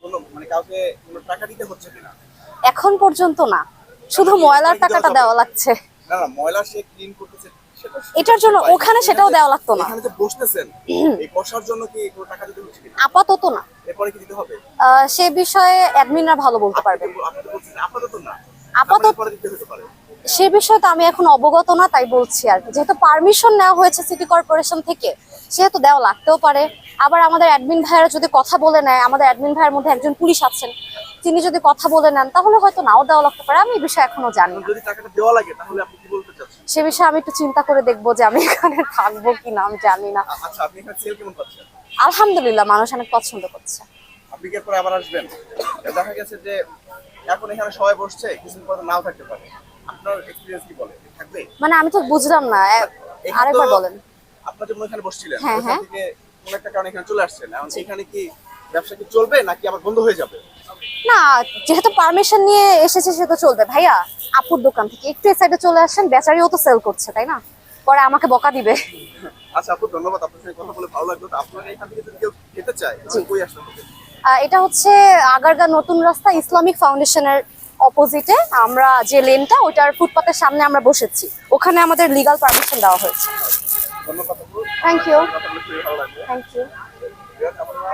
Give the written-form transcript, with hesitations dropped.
কোনো মানে কাউকে কোনো টাকা দিতে হচ্ছে কিনা? এখন পর্যন্ত না, শুধু ময়লার টাকাটা দেওয়া লাগছে। না না, ময়লা সে ক্লিন করতেছে সেটা এটার জন্য ওখানে সেটাও দেওয়া লাগতো না। এখানে যে বসতেছেন এই বসার জন্য কি কোনো টাকা দিতে হচ্ছে কিনা? আপাতত না। এরপরে কি দিতে হবে? সে বিষয়ে অ্যাডমিনরা ভালো বলতে পারবেন। আপনি তো বলছেন আপাতত না, আপাতত পরে দিতে হতে পারে। সে বিষয়ে তো আমি এখন অবগত না, তাই বলছি আর কি। যেহেতু পারমিশন নেওয়া হয়েছে সিটি কর্পোরেশন থেকে, সেহেতু দেওয়া লাগতেও পারে। আবার আমাদের অ্যাডমিন ভাইয়েরা যদি কথা বলে নেয়, আমাদের অ্যাডমিন ভাইয়ের মধ্যে একজন পুলিশ আছেন, তিনি যদি কথা বলে নেন তাহলে হয়তো নাও দেওয়া লাগতে পারে। আমি এই বিষয়ে এখনো জানি না। যদি টাকাটা দেওয়া লাগে তাহলে আপনি কি বলতে চাচ্ছেন? সে বিষয়ে আমি একটু চিন্তা করে দেখবো যে আমি এখানে থাকবো কিনা, আমি জানি না। আচ্ছা, আপনি এখানে সেল কেমন পাচ্ছেন? আলহামদুলিল্লাহ, মানুষ অনেক পছন্দ করছে। আপনি কি পরে আবার আসবেন? দেখা গেছে যে এখন এখানে সবাই বসছে, কিছুদিন পরে নাও থাকতে পারে। আপনার এক্সপেরিয়েন্স কি বলে? থাকবে? মানে আমি তো বুঝলাম না, এখানে তো আরেকবার বলেন। আপনার যেমন এখানে বসছিলেন, হ্যাঁ, ওখান হ্যাঁ। থেকে কোন একটা কারণে এখানে চলে আসছেন। এখন এখানে কি ব্যবসা কি চলবে নাকি আবার বন্ধ হয়ে যাবে? না, যেহেতু পারমিশন নিয়ে এসেছে সে তো চলবে। ভাইয়া, আপুর দোকান থেকে একটু এই সাইডে চলে আসেন, বেচারিও তো সেল করছে, তাই না? পরে আমাকে বকা দিবে। আচ্ছা আপু, ধন্যবাদ। আপনার সাথে কথা বলে ভালো লাগলো। তো আপনারা এখান থেকে যদি কেউ খেতে চায় জি। তাহলে কই আসতে হবে? এটা হচ্ছে আগারগাঁ নতুন রাস্তা, ইসলামিক ফাউন্ডেশনের অপোজিটে। আমরা যে লেনটা, ওইটার ফুটপাতের সামনে আমরা বসেছি, ওখানে আমাদের লিগ্যাল পারমিশন দেওয়া হয়েছে। ধন্যবাদ আপু। Thank you. কথা বলে খুবই ভালো লাগলো। Thank you. আপনারা